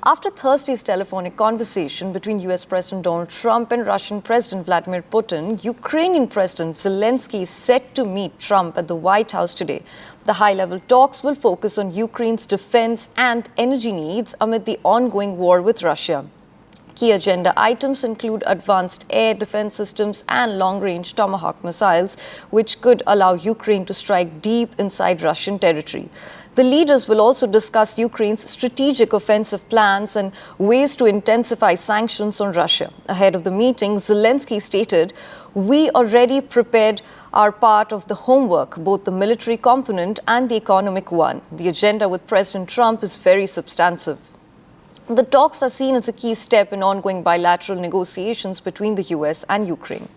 After Thursday's telephonic conversation between US President Donald Trump and Russian President Vladimir Putin, Ukrainian President Zelensky is set to meet Trump at the White House today. The high-level talks will focus on Ukraine's defense and energy needs amid the ongoing war with Russia. Key agenda items include advanced air defense systems and long-range Tomahawk missiles, which could allow Ukraine to strike deep inside Russian territory. The leaders will also discuss Ukraine's strategic offensive plans and ways to intensify sanctions on Russia. Ahead of the meeting, Zelensky stated, "We already prepared our part of the homework, both the military component and the economic one. The agenda with President Trump is very substantive." The talks are seen as a key step in ongoing bilateral negotiations between the US and Ukraine.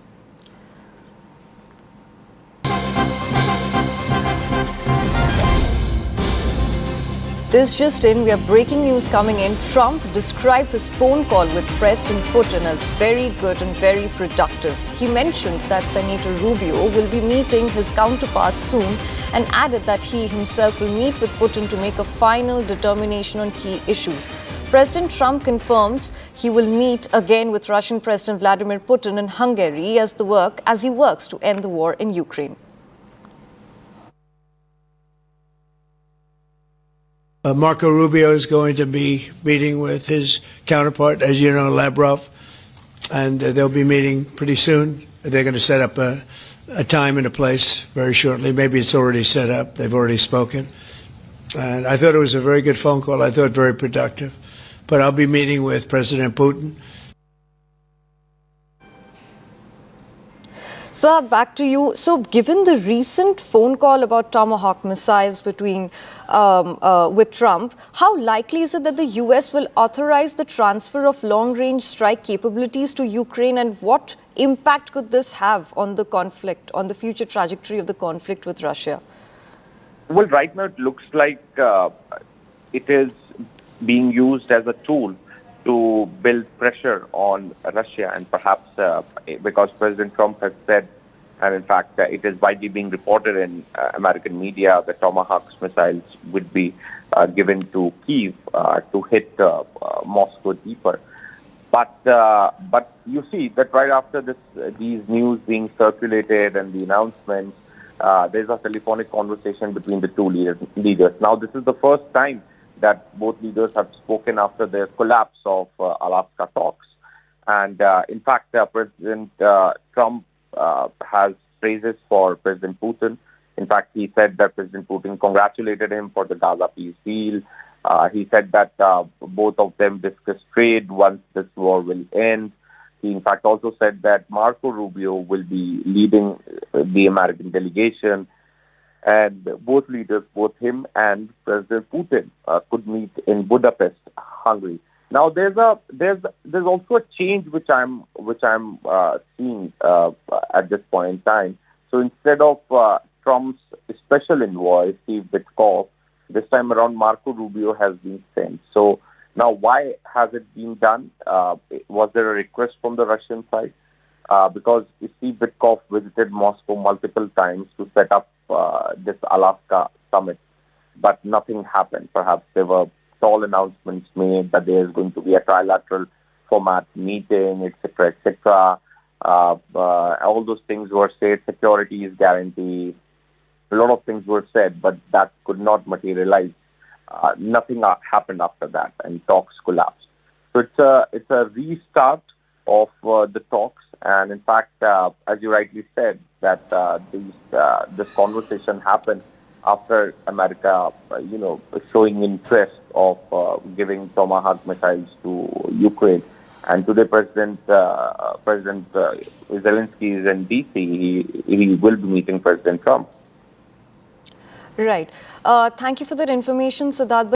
This just in, we have breaking news coming in. Trump described his phone call with President Putin as very good and very productive. He mentioned that Senator Rubio will be meeting his counterpart soon and added that he himself will meet with Putin to make a final determination on key issues. President Trump confirms he will meet again with Russian President Vladimir Putin in Hungary as he works to end the war in Ukraine. Marco Rubio is going to be meeting with his counterpart, as you know, Lavrov, and they'll be meeting pretty soon. They're going to set up a time and a place very shortly. Maybe it's already set up. They've already spoken. And I thought it was a very good phone call. I thought very productive. But I'll be meeting with President Putin. Saad, back to you. So, given the recent phone call about Tomahawk missiles with Trump, how likely is it that the US will authorize the transfer of long-range strike capabilities to Ukraine, and what impact could this have on the conflict, on the future trajectory of the conflict with Russia? Well, right now it looks like it is being used as a tool to build pressure on Russia, and perhaps because President Trump has said, and in fact it is widely being reported in American media, that Tomahawk missiles would be given to Kyiv to hit Moscow deeper. But you see that right after these news being circulated and the announcements, there's a telephonic conversation between the two leaders. Now, this is the first time that both leaders have spoken after the collapse of Alaska talks. And in fact, President Trump has praises for President Putin. In fact, he said that President Putin congratulated him for the Gaza peace deal. He said that both of them discussed trade once this war will end. He in fact also said that Marco Rubio will be leading the American delegation. And both leaders, both him and President Putin, could meet in Budapest, Hungary. Now, there's also a change which I'm seeing at this point in time. So instead of Trump's special envoy, Steve Witkoff, this time around Marco Rubio has been sent. So now, why has it been done? Was there a request from the Russian side? Because Steve Witkoff visited Moscow multiple times to set up this Alaska summit, but nothing happened. Perhaps there were tall announcements made that there is going to be a trilateral format meeting, etc., etc. All those things were said. Security is guaranteed. A lot of things were said, but that could not materialize. Nothing happened after that, and talks collapsed. So it's a restart of the talks. And in fact, as you rightly said, that this conversation happened after America, showing interest of giving Tomahawk missiles to Ukraine. And today, President Zelensky is in D.C. He will be meeting President Trump. Right. Thank you for that information, Sadat.